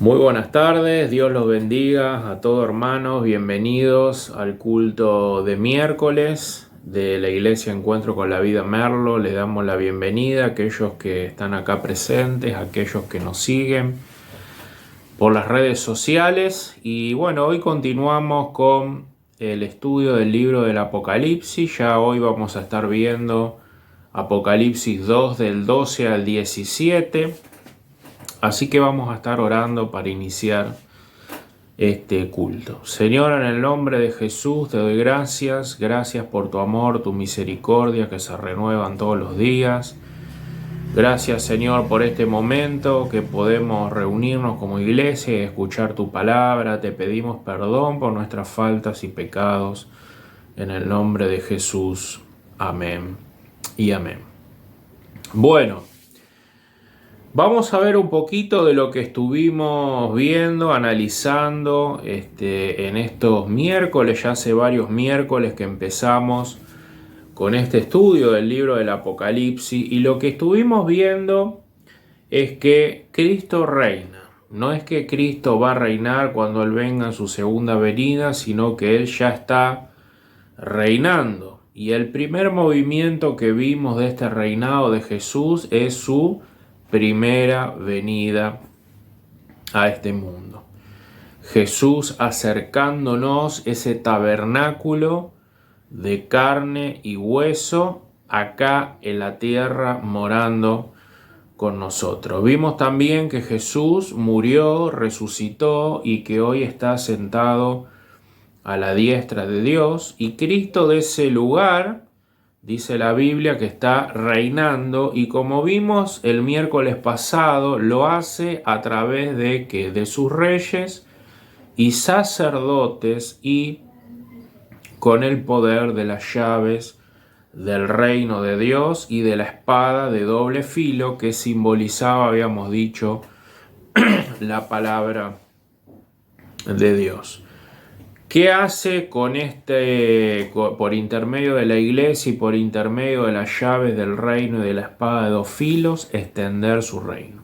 Muy buenas tardes, Dios los bendiga a todos hermanos, bienvenidos al culto de miércoles de la Iglesia Encuentro con la Vida Merlo. Le damos la bienvenida a aquellos que están acá presentes, a aquellos que nos siguen por las redes sociales. Y bueno, hoy continuamos con el estudio del libro del Apocalipsis. Ya hoy vamos a estar viendo Apocalipsis 2 del 12 al 17. Así que vamos a estar orando para iniciar este culto. Señor, en el nombre de Jesús te doy gracias. Gracias por tu amor, tu misericordia que se renuevan todos los días. Gracias, Señor, por este momento que podemos reunirnos como iglesia y escuchar tu palabra. Te pedimos perdón por nuestras faltas y pecados. En el nombre de Jesús. Amén y amén. Bueno, vamos a ver un poquito de lo que estuvimos viendo, analizando en estos miércoles. Ya hace varios miércoles que empezamos con este estudio del libro del Apocalipsis, y lo que estuvimos viendo es que Cristo reina. No es que Cristo va a reinar cuando Él venga en su segunda venida, sino que Él ya está reinando. Y el primer movimiento que vimos de este reinado de Jesús es su primera venida a este mundo. Jesús acercándonos ese tabernáculo de carne y hueso acá en la tierra, morando con nosotros. Vimos también que Jesús murió, resucitó y que hoy está sentado a la diestra de Dios, y Cristo de ese lugar dice la Biblia que está reinando, y como vimos el miércoles pasado, lo hace a través de ¿qué? De sus reyes y sacerdotes, y con el poder de las llaves del reino de Dios y de la espada de doble filo que simbolizaba, habíamos dicho, la palabra de Dios. ¿Qué hace con por intermedio de la iglesia y por intermedio de las llaves del reino y de la espada de dos filos? Extender su reino.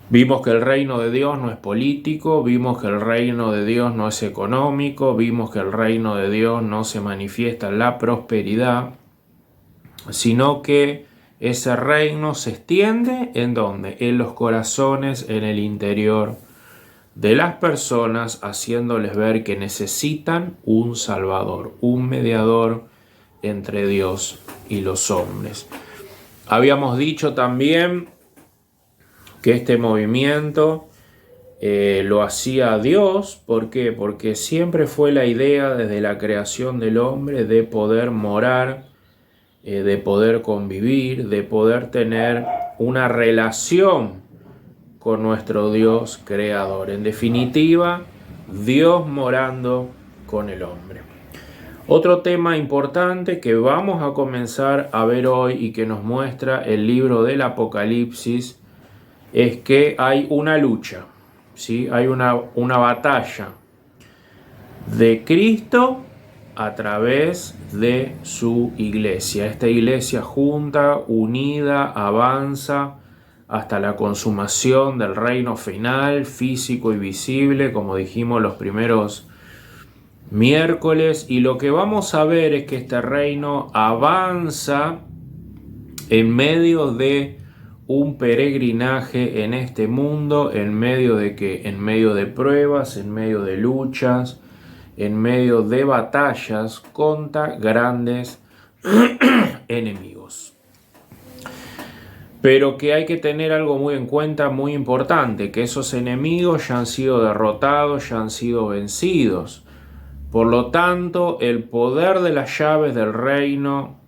Vimos que el reino de Dios no es político, vimos que el reino de Dios no es económico, vimos que el reino de Dios no se manifiesta en la prosperidad, sino que ese reino se extiende ¿en dónde? En los corazones, en el interior de las personas, haciéndoles ver que necesitan un Salvador, un mediador entre Dios y los hombres. Habíamos dicho también que este movimiento lo hacía Dios. ¿Por qué? Porque siempre fue la idea desde la creación del hombre de poder morar, de poder convivir, de poder tener una relación con nuestro Dios creador. En definitiva, Dios morando con el hombre. Otro tema importante que vamos a comenzar a ver hoy y que nos muestra el libro del Apocalipsis es que hay una lucha, ¿sí? Hay una batalla de Cristo a través de su iglesia. Esta iglesia junta, unida, avanza hasta la consumación del reino final, físico y visible, como dijimos los primeros miércoles. Y lo que vamos a ver es que este reino avanza en medio de un peregrinaje en este mundo, en medio de ¿qué? En medio de pruebas, en medio de luchas, en medio de batallas contra grandes enemigos. Pero que hay que tener algo muy en cuenta, muy importante, que esos enemigos ya han sido derrotados, ya han sido vencidos. Por lo tanto, el poder de las llaves del reino,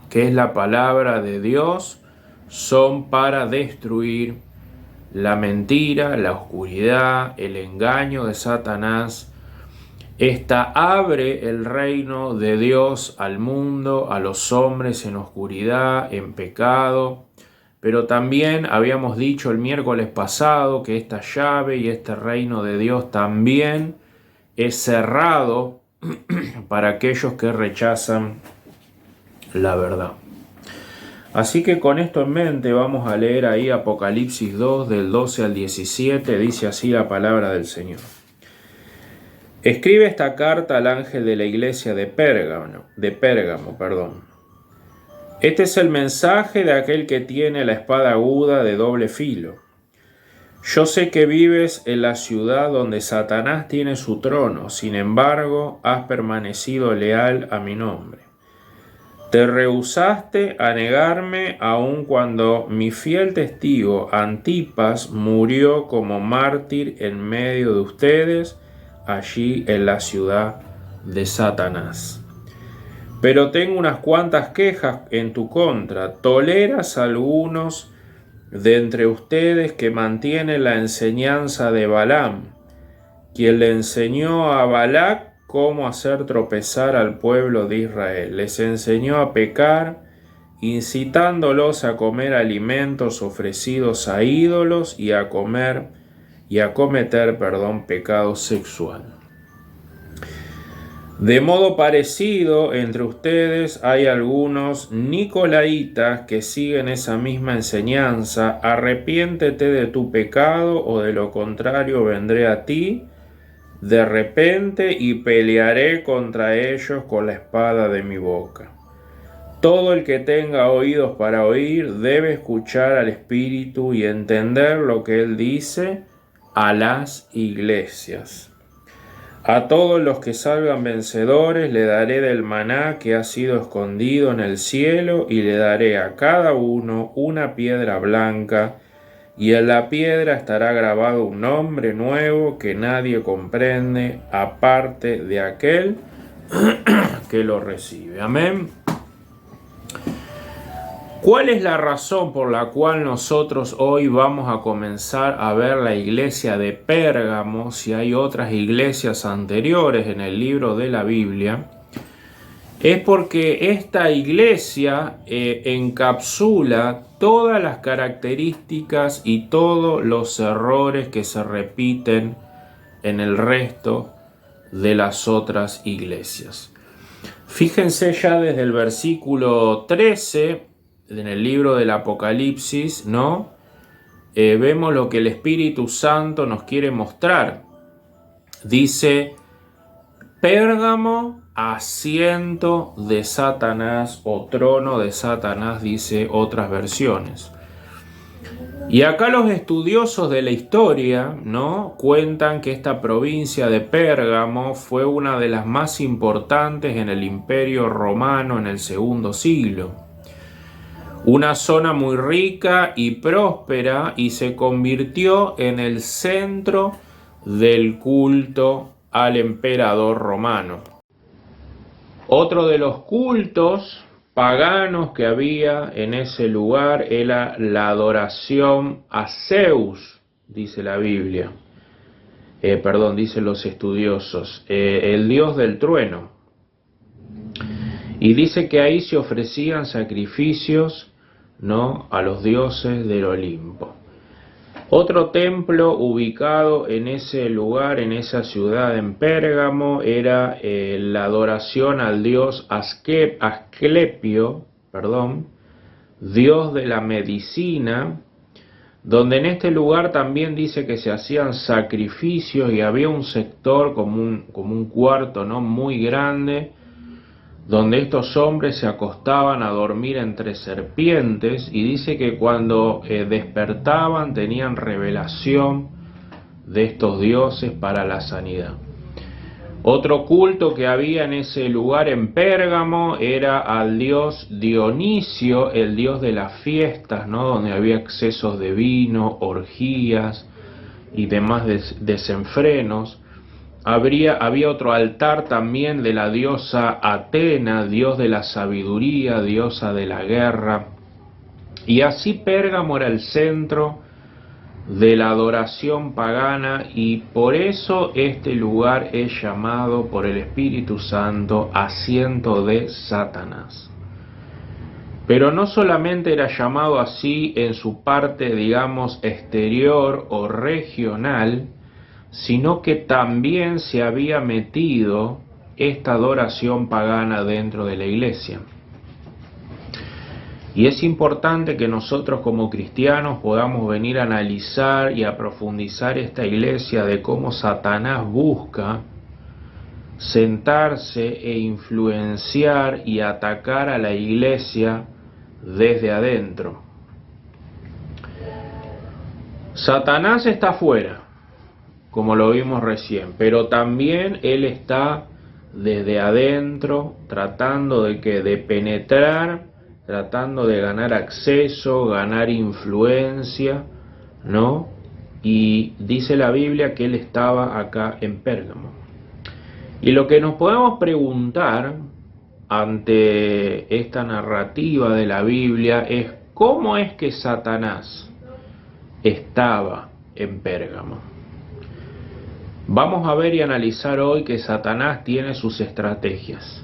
que es la palabra de Dios, son para destruir la mentira, la oscuridad, el engaño de Satanás. Esta abre el reino de Dios al mundo, a los hombres en oscuridad, en pecado. Pero también habíamos dicho el miércoles pasado que esta llave y este reino de Dios también es cerrado para aquellos que rechazan la verdad. Así que con esto en mente vamos a leer ahí Apocalipsis 2 del 12 al 17, dice así la palabra del Señor. Escribe esta carta al ángel de la iglesia de Pérgamo, perdón. Este es el mensaje de aquel que tiene la espada aguda de doble filo. Yo sé que vives en la ciudad donde Satanás tiene su trono, sin embargo, has permanecido leal a mi nombre. Te rehusaste a negarme aun cuando mi fiel testigo Antipas murió como mártir en medio de ustedes, allí en la ciudad de Satanás. Pero tengo unas cuantas quejas en tu contra. Toleras a algunos de entre ustedes que mantienen la enseñanza de Balaam, quien le enseñó a Balac cómo hacer tropezar al pueblo de Israel. Les enseñó a pecar, incitándolos a comer alimentos ofrecidos a ídolos y a cometer, pecado sexual. De modo parecido, entre ustedes hay algunos nicolaitas que siguen esa misma enseñanza. Arrepiéntete de tu pecado o de lo contrario vendré a ti de repente y pelearé contra ellos con la espada de mi boca. Todo el que tenga oídos para oír debe escuchar al Espíritu y entender lo que Él dice a las iglesias. A todos los que salgan vencedores le daré del maná que ha sido escondido en el cielo y le daré a cada uno una piedra blanca y en la piedra estará grabado un nombre nuevo que nadie comprende aparte de aquel que lo recibe. Amén. ¿Cuál es la razón por la cual nosotros hoy vamos a comenzar a ver la iglesia de Pérgamo, si hay otras iglesias anteriores en el libro de la Biblia? Es porque esta iglesia encapsula todas las características y todos los errores que se repiten en el resto de las otras iglesias. Fíjense ya desde el versículo 13 en el libro del Apocalipsis, ¿no? Vemos lo que el Espíritu Santo nos quiere mostrar. Dice: Pérgamo, asiento de Satanás o trono de Satanás, dice otras versiones. Y acá los estudiosos de la historia, ¿no?, cuentan que esta provincia de Pérgamo fue una de las más importantes en el Imperio Romano en el segundo siglo. Una zona muy rica y próspera, y se convirtió en el centro del culto al emperador romano. Otro de los cultos paganos que había en ese lugar era la adoración a Zeus, dice la Biblia. Dicen los estudiosos, el dios del trueno. Y dice que ahí se ofrecían sacrificios, ¿no?, a los dioses del Olimpo. Otro templo ubicado en ese lugar, en esa ciudad en Pérgamo, era la adoración al dios Asclepio, dios de la medicina, donde en este lugar también dice que se hacían sacrificios y había un sector como un cuarto, ¿no?, muy grande, donde estos hombres se acostaban a dormir entre serpientes, y dice que cuando despertaban tenían revelación de estos dioses para la sanidad. Otro culto que había en ese lugar en Pérgamo era al dios Dionisio, el dios de las fiestas, ¿no?, donde había excesos de vino, orgías y demás desenfrenos. Había otro altar también de la diosa Atena, dios de la sabiduría, diosa de la guerra. Y así Pérgamo era el centro de la adoración pagana, y por eso este lugar es llamado por el Espíritu Santo asiento de Satanás. Pero no solamente era llamado así en su parte, digamos, exterior o regional, sino que también se había metido esta adoración pagana dentro de la iglesia. Y es importante que nosotros como cristianos podamos venir a analizar y a profundizar esta iglesia de cómo Satanás busca sentarse e influenciar y atacar a la iglesia desde adentro. Satanás está afuera, como lo vimos recién, pero también él está desde adentro tratando de penetrar, tratando de ganar acceso, ganar influencia, ¿no? Y dice la Biblia que él estaba acá en Pérgamo. Y lo que nos podemos preguntar ante esta narrativa de la Biblia es ¿cómo es que Satanás estaba en Pérgamo? Vamos a ver y analizar hoy que Satanás tiene sus estrategias,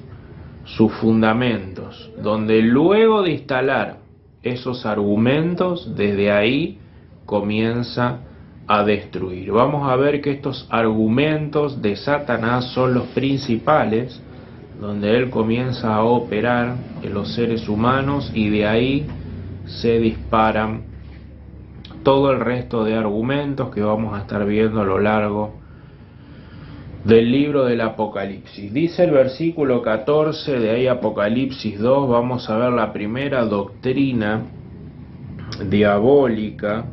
sus fundamentos, donde luego de instalar esos argumentos, desde ahí comienza a destruir. Vamos a ver que estos argumentos de Satanás son los principales, donde él comienza a operar en los seres humanos y de ahí se disparan todo el resto de argumentos que vamos a estar viendo a lo largo del libro del Apocalipsis. Dice el versículo 14 de ahí Apocalipsis 2, vamos a ver la primera doctrina diabólica.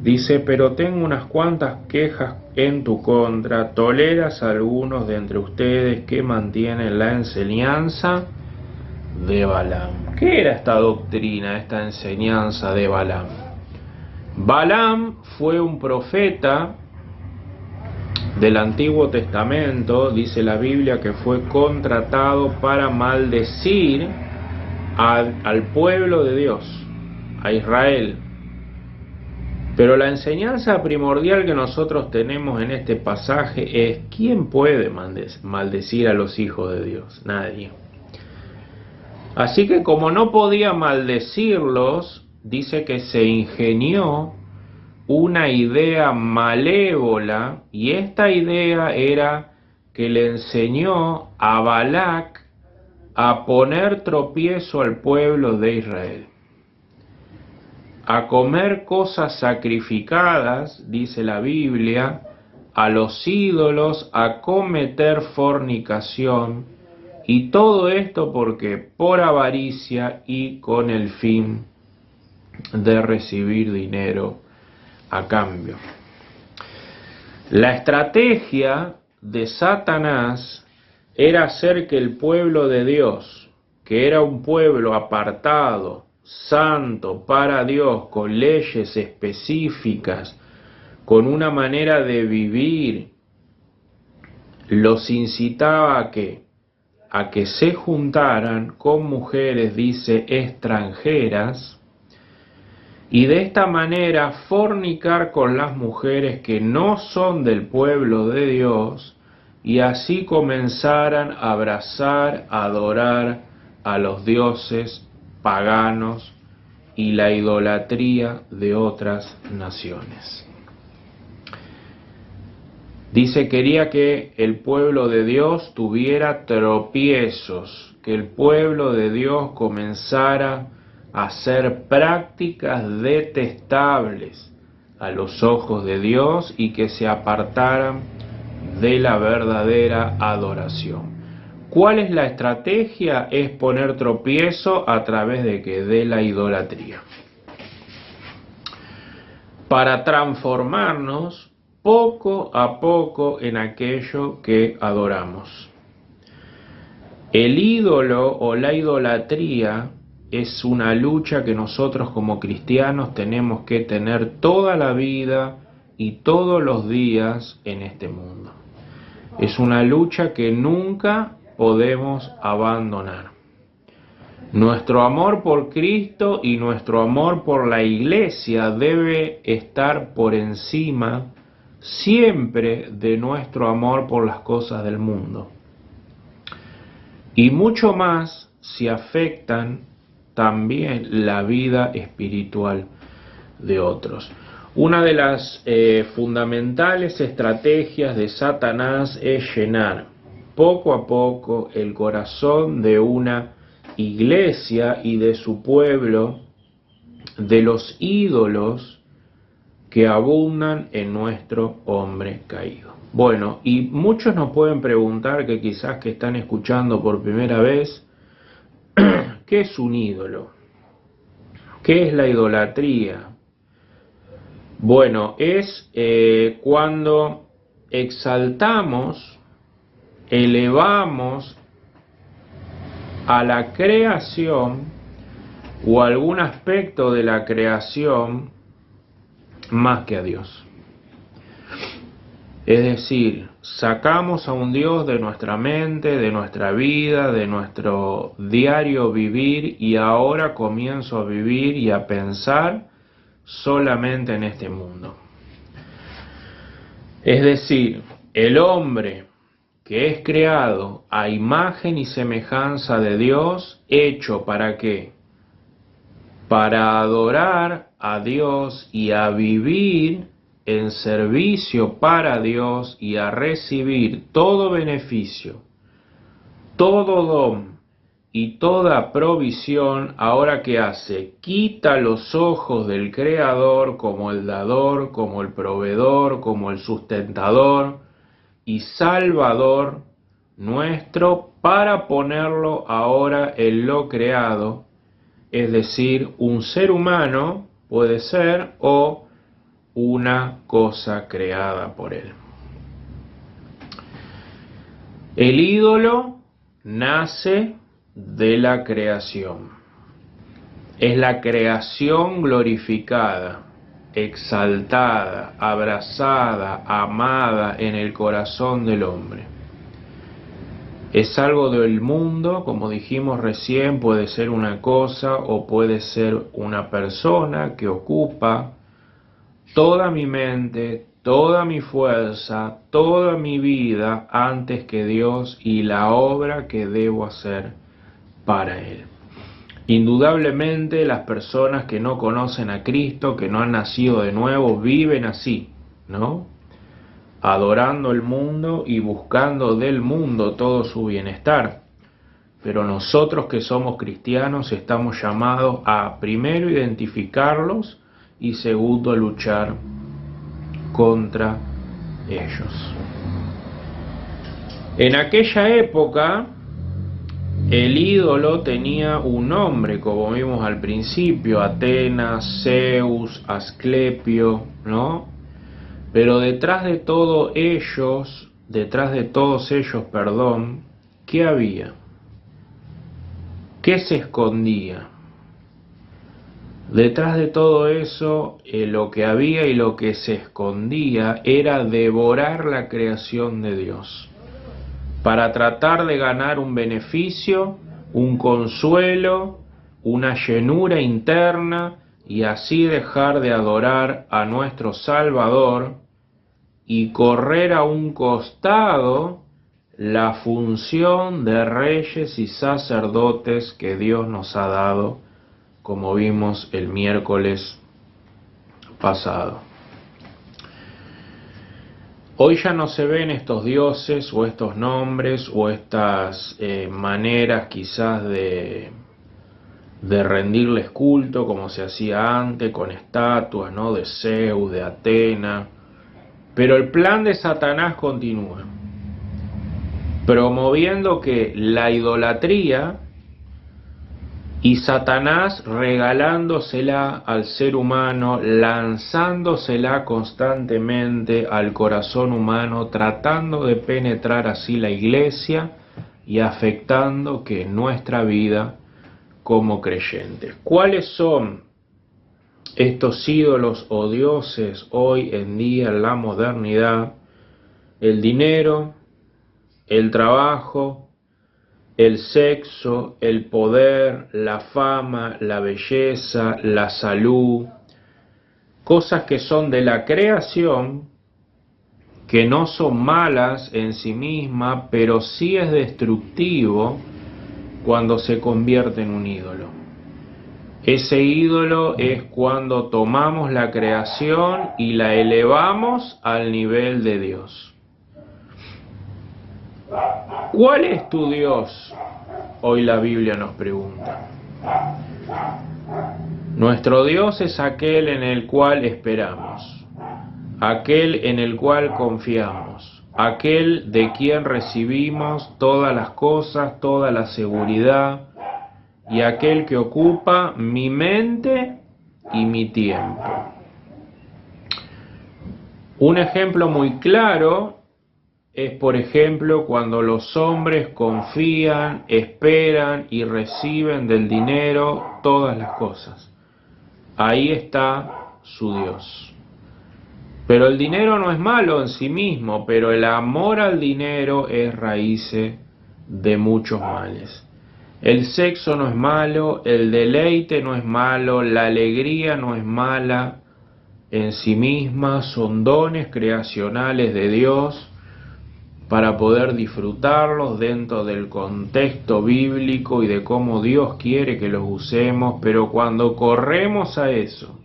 Dice, pero tengo unas cuantas quejas en tu contra, toleras a algunos de entre ustedes que mantienen la enseñanza de Balaam. ¿Qué era esta doctrina, esta enseñanza de Balaam? Balaam fue un profeta del Antiguo Testamento, dice la Biblia que fue contratado para maldecir al pueblo de Dios, a Israel. Pero la enseñanza primordial que nosotros tenemos en este pasaje es ¿quién puede maldecir a los hijos de Dios? Nadie. Así que como no podía maldecirlos, dice que se ingenió una idea malévola, y esta idea era que le enseñó a Balac a poner tropiezo al pueblo de Israel, a comer cosas sacrificadas, dice la Biblia, a los ídolos, a cometer fornicación, y todo esto porque por avaricia y con el fin de recibir dinero a cambio. La estrategia de Satanás era hacer que el pueblo de Dios, que era un pueblo apartado, santo para Dios, con leyes específicas, con una manera de vivir, los incitaba a que se juntaran con mujeres, dice, extranjeras, y de esta manera fornicar con las mujeres que no son del pueblo de Dios, y así comenzaran a abrazar, a adorar a los dioses paganos y la idolatría de otras naciones. Dice, quería que el pueblo de Dios tuviera tropiezos, que el pueblo de Dios comenzara a hacer prácticas detestables a los ojos de Dios y que se apartaran de la verdadera adoración. ¿Cuál es la estrategia? Es poner tropiezo a través de ¿qué? De la idolatría. Para transformarnos poco a poco en aquello que adoramos. El ídolo o la idolatría es una lucha que nosotros como cristianos tenemos que tener toda la vida y todos los días en este mundo. Es una lucha que nunca podemos abandonar. Nuestro amor por Cristo y nuestro amor por la Iglesia debe estar por encima siempre de nuestro amor por las cosas del mundo. Y mucho más si afectan también la vida espiritual de otros. Una de las fundamentales estrategias de Satanás es llenar poco a poco el corazón de una iglesia y de su pueblo de los ídolos que abundan en nuestro hombre caído. Bueno, y muchos nos pueden preguntar, que quizás que están escuchando por primera vez, ¿qué es un ídolo? ¿Qué es la idolatría? Bueno, es cuando exaltamos, elevamos a la creación o algún aspecto de la creación más que a Dios. Es decir, sacamos a un Dios de nuestra mente, de nuestra vida, de nuestro diario vivir, y ahora comienzo a vivir y a pensar solamente en este mundo. Es decir, el hombre que es creado a imagen y semejanza de Dios, hecho ¿para qué? Para adorar a Dios y a vivir en servicio para Dios y a recibir todo beneficio, todo don y toda provisión. Ahora, ¿qué hace? Quita los ojos del Creador como el dador, como el proveedor, como el sustentador y salvador nuestro, para ponerlo ahora en lo creado, es decir, un ser humano puede ser, o una cosa creada por él. El ídolo nace de la creación. Es la creación glorificada, exaltada, abrazada, amada en el corazón del hombre. Es algo del mundo, como dijimos recién, puede ser una cosa o puede ser una persona que ocupa toda mi mente, toda mi fuerza, toda mi vida antes que Dios y la obra que debo hacer para Él. Indudablemente las personas que no conocen a Cristo, que no han nacido de nuevo, viven así, ¿no? Adorando el mundo y buscando del mundo todo su bienestar. Pero nosotros que somos cristianos estamos llamados a primero identificarlos y segundo luchar contra ellos. En aquella época el ídolo tenía un nombre, como vimos al principio: Atenas, Zeus, Asclepio, ¿no? Pero detrás de todos ellos, ¿qué había? ¿Qué se escondía? Detrás de todo eso, lo que había y lo que se escondía era devorar la creación de Dios, para tratar de ganar un beneficio, un consuelo, una llenura interna, y así dejar de adorar a nuestro Salvador y correr a un costado la función de reyes y sacerdotes que Dios nos ha dado, como vimos el miércoles pasado. Hoy ya no se ven estos dioses o estos nombres o estas maneras quizás de rendirles culto como se hacía antes, con estatuas, ¿no?, de Zeus, de Atena. Pero el plan de Satanás continúa, promoviendo que la idolatría, y Satanás regalándosela al ser humano, lanzándosela constantemente al corazón humano, tratando de penetrar así la iglesia y afectando que nuestra vida como creyentes. ¿Cuáles son estos ídolos o dioses hoy en día en la modernidad? El dinero, el trabajo, el sexo, el poder, la fama, la belleza, la salud, cosas que son de la creación, que no son malas en sí mismas, pero sí es destructivo cuando se convierte en un ídolo. Ese ídolo es cuando tomamos la creación y la elevamos al nivel de Dios. ¿Cuál es tu Dios? Hoy la Biblia nos pregunta. Nuestro Dios es aquel en el cual esperamos, aquel en el cual confiamos, aquel de quien recibimos todas las cosas, toda la seguridad, y aquel que ocupa mi mente y mi tiempo. Un ejemplo muy claro es, por ejemplo, cuando los hombres confían, esperan y reciben del dinero todas las cosas. Ahí está su Dios. Pero el dinero no es malo en sí mismo, pero el amor al dinero es raíz de muchos males. El sexo no es malo, el deleite no es malo, la alegría no es mala en sí misma, son dones creacionales de Dios para poder disfrutarlos dentro del contexto bíblico y de cómo Dios quiere que los usemos, pero cuando corremos a eso,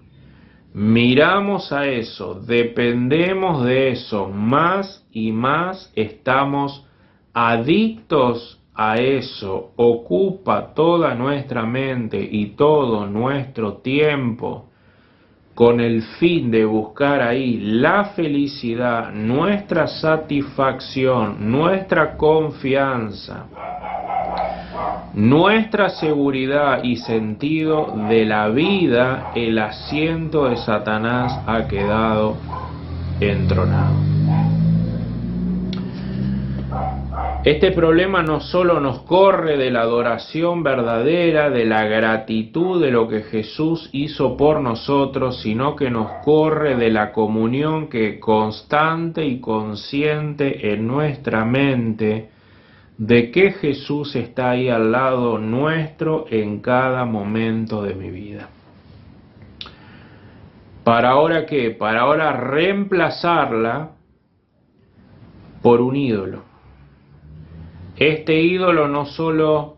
miramos a eso, dependemos de eso, más y más estamos adictos a eso, ocupa toda nuestra mente y todo nuestro tiempo con el fin de buscar ahí la felicidad, nuestra satisfacción, nuestra confianza, nuestra seguridad y sentido de la vida, el asiento de Satanás ha quedado entronado. Este problema no solo nos corre de la adoración verdadera, de la gratitud de lo que Jesús hizo por nosotros, sino que nos corre de la comunión que constante y consciente en nuestra mente de que Jesús está ahí al lado nuestro en cada momento de mi vida. ¿Para ahora qué? Para ahora reemplazarla por un ídolo. Este ídolo no solo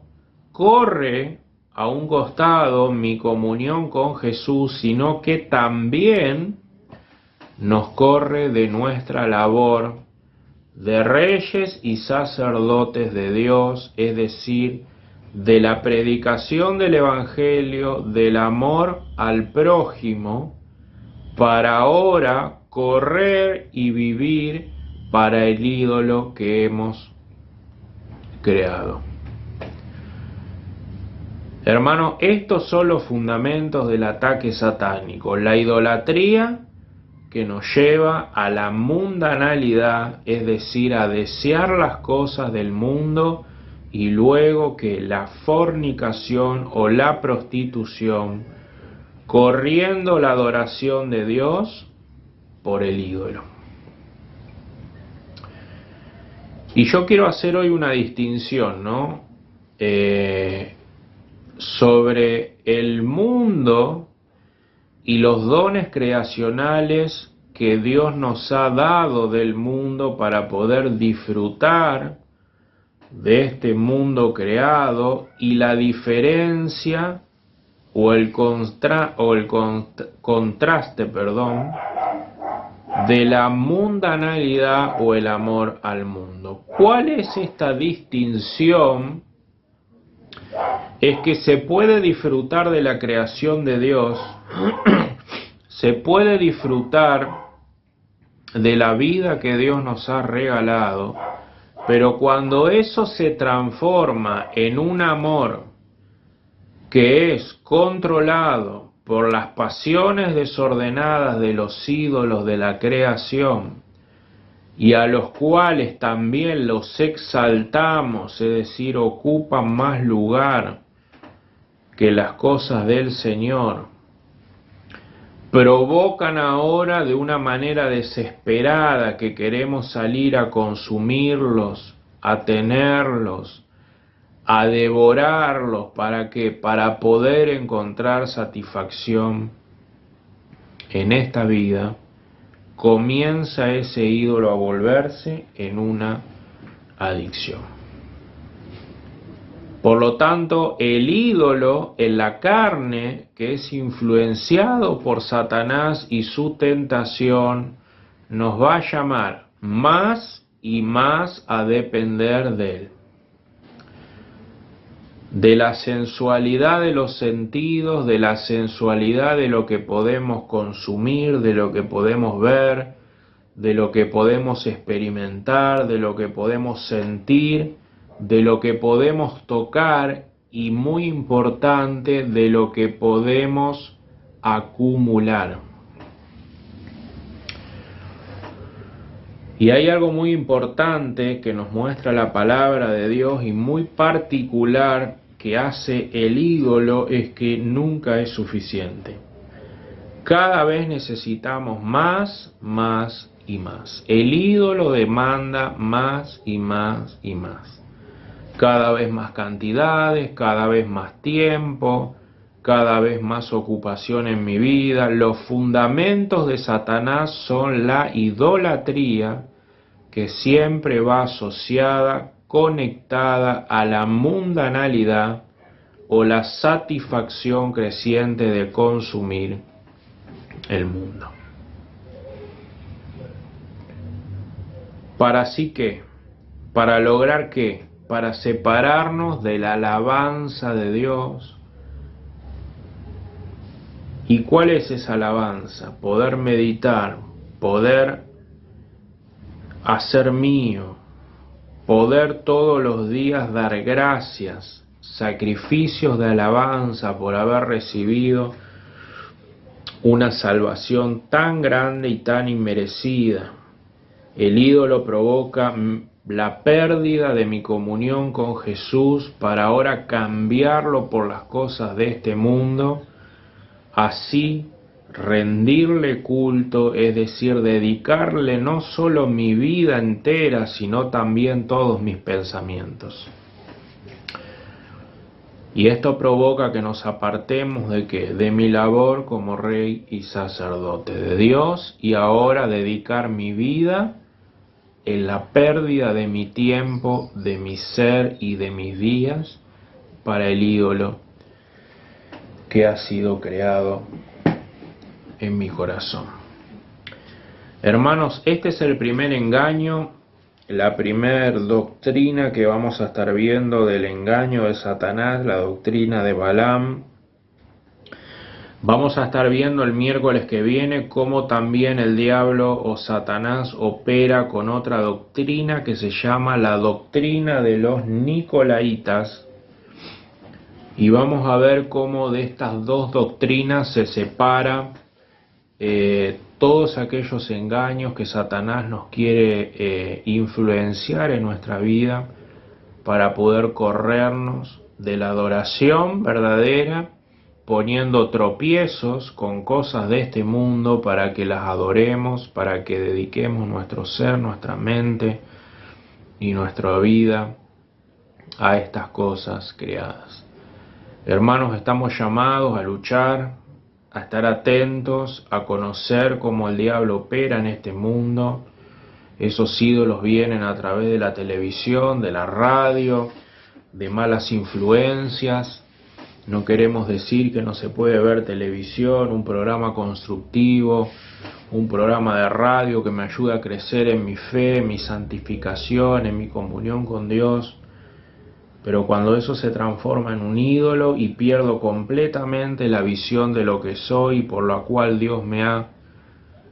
corre a un costado mi comunión con Jesús, sino que también nos corre de nuestra labor de reyes y sacerdotes de Dios, es decir, de la predicación del Evangelio, del amor al prójimo, para ahora correr y vivir para el ídolo que hemos creado. Hermano, estos son los fundamentos del ataque satánico, la idolatría que nos lleva a la mundanalidad, es decir, a desear las cosas del mundo, y luego que la fornicación o la prostitución, corriendo la adoración de Dios por el ídolo. Y yo quiero hacer hoy una distinción, ¿no? Sobre el mundo y los dones creacionales que Dios nos ha dado del mundo para poder disfrutar de este mundo creado, y la diferencia o el contraste, de la mundanalidad o el amor al mundo. ¿Cuál es esta distinción? Es que se puede disfrutar de la creación de Dios, se puede disfrutar de la vida que Dios nos ha regalado, pero cuando eso se transforma en un amor que es controlado por las pasiones desordenadas de los ídolos de la creación, y a los cuales también los exaltamos, es decir, ocupan más lugar que las cosas del Señor, provocan ahora de una manera desesperada que queremos salir a consumirlos, a tenerlos, a devorarlos. ¿Para qué? Para poder encontrar satisfacción en esta vida. Comienza ese ídolo a volverse en una adicción. Por lo tanto, el ídolo en la carne, que es influenciado por Satanás y su tentación, nos va a llamar más y más a depender de Él. De la sensualidad de los sentidos, de la sensualidad de lo que podemos consumir, de lo que podemos ver, de lo que podemos experimentar, de lo que podemos sentir, de lo que podemos tocar y, muy importante, de lo que podemos acumular. Y hay algo muy importante que nos muestra la palabra de Dios y muy particular que hace el ídolo, es que nunca es suficiente. Cada vez necesitamos más, más y más. El ídolo demanda más y más y más. Cada vez más cantidades, cada vez más tiempo, cada vez más ocupación en mi vida. Los fundamentos de Satanás son la idolatría, que siempre va asociada, conectada a la mundanalidad o la satisfacción creciente de consumir el mundo. ¿Para sí qué? ¿Para lograr qué? Para separarnos de la alabanza de Dios. ¿Y cuál es esa alabanza? Poder meditar, poder hacer mío, poder todos los días dar gracias, sacrificios de alabanza por haber recibido una salvación tan grande y tan inmerecida. El ídolo provoca la pérdida de mi comunión con Jesús para ahora cambiarlo por las cosas de este mundo. Así, rendirle culto, es decir, dedicarle no solo mi vida entera, sino también todos mis pensamientos. Y esto provoca que nos apartemos ¿de qué? De mi labor como rey y sacerdote de Dios, y ahora dedicar mi vida en la pérdida de mi tiempo, de mi ser y de mis días para el ídolo que ha sido creado en mi corazón. Hermanos, este es el primer engaño, la primera doctrina que vamos a estar viendo del engaño de Satanás, la doctrina de Balaam. Vamos a estar viendo el miércoles que viene cómo también el diablo o Satanás opera con otra doctrina que se llama la doctrina de los Nicolaitas. Y vamos a ver cómo de estas dos doctrinas se separa todos aquellos engaños que Satanás nos quiere influenciar en nuestra vida para poder corrernos de la adoración verdadera, poniendo tropiezos con cosas de este mundo para que las adoremos, para que dediquemos nuestro ser, nuestra mente y nuestra vida a estas cosas creadas. Hermanos, estamos llamados a luchar, a estar atentos, a conocer cómo el diablo opera en este mundo. Esos ídolos vienen a través de la televisión, de la radio, de malas influencias. No queremos decir que no se puede ver televisión, un programa constructivo, un programa de radio que me ayude a crecer en mi fe, en mi santificación, en mi comunión con Dios. Pero cuando eso se transforma en un ídolo y pierdo completamente la visión de lo que soy y por la cual Dios me ha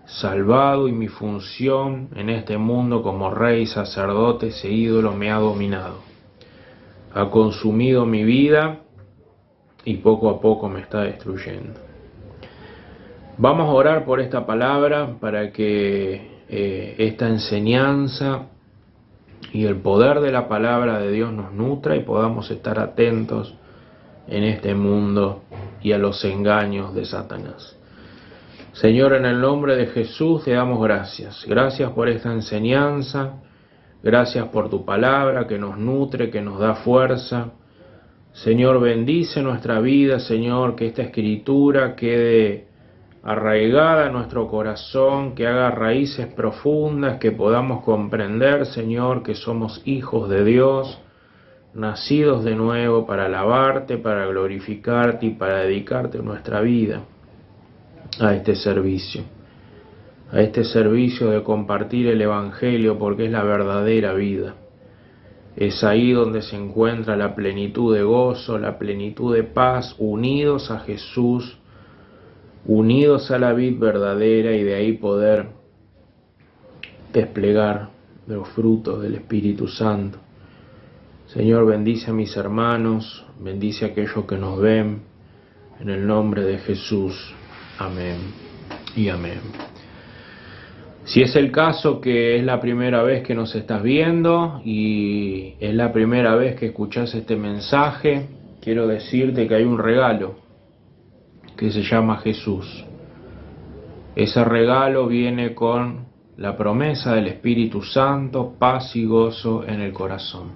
salvado y mi función en este mundo como rey y sacerdote, ese ídolo me ha dominado. Ha consumido mi vida y poco a poco me está destruyendo. Vamos a orar por esta palabra para que esta enseñanza y el poder de la palabra de Dios nos nutra y podamos estar atentos en este mundo y a los engaños de Satanás. Señor, en el nombre de Jesús te damos gracias. Gracias por esta enseñanza, gracias por tu palabra que nos nutre, que nos da fuerza. Señor, bendice nuestra vida, Señor, que esta escritura quede arraigada en nuestro corazón, que haga raíces profundas, que podamos comprender, Señor, que somos hijos de Dios, nacidos de nuevo para alabarte, para glorificarte y para dedicarte nuestra vida a este servicio. a este servicio de compartir el Evangelio, porque es la verdadera vida. Es ahí donde se encuentra la plenitud de gozo, la plenitud de paz, unidos a Jesús, unidos a la vid verdadera, y de ahí poder desplegar los frutos del Espíritu Santo. Señor, bendice a mis hermanos, bendice a aquellos que nos ven, en el nombre de Jesús. Amén y amén. Si es el caso que es la primera vez que nos estás viendo y es la primera vez que escuchás este mensaje, quiero decirte que hay un regalo que se llama Jesús. Ese regalo viene con la promesa del Espíritu Santo, paz y gozo en el corazón.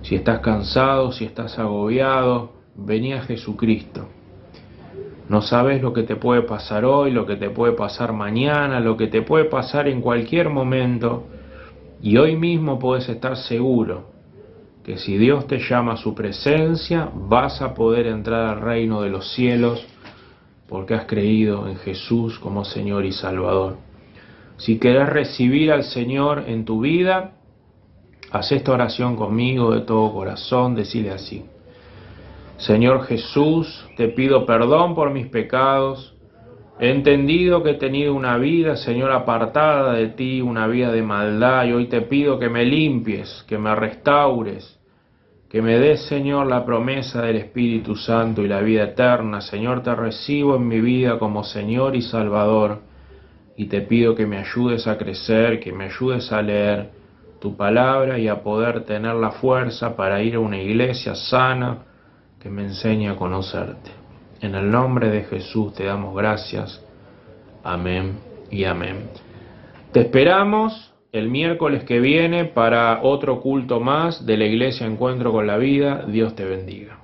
Si estás cansado, si estás agobiado, vení a Jesucristo. No sabes lo que te puede pasar hoy, lo que te puede pasar mañana, lo que te puede pasar en cualquier momento. Y hoy mismo puedes estar seguro que si Dios te llama a su presencia, vas a poder entrar al reino de los cielos porque has creído en Jesús como Señor y Salvador. Si querés recibir al Señor en tu vida, haz esta oración conmigo de todo corazón, decile así: Señor Jesús, te pido perdón por mis pecados. He entendido que he tenido una vida, Señor, apartada de ti, una vida de maldad, y hoy te pido que me limpies, que me restaures, que me des, Señor, la promesa del Espíritu Santo y la vida eterna. Señor, te recibo en mi vida como Señor y Salvador, y te pido que me ayudes a crecer, que me ayudes a leer tu palabra y a poder tener la fuerza para ir a una iglesia sana, que me enseñe a conocerte. En el nombre de Jesús te damos gracias. Amén y amén. Te esperamos el miércoles que viene para otro culto más de la Iglesia Encuentro con la Vida. Dios te bendiga.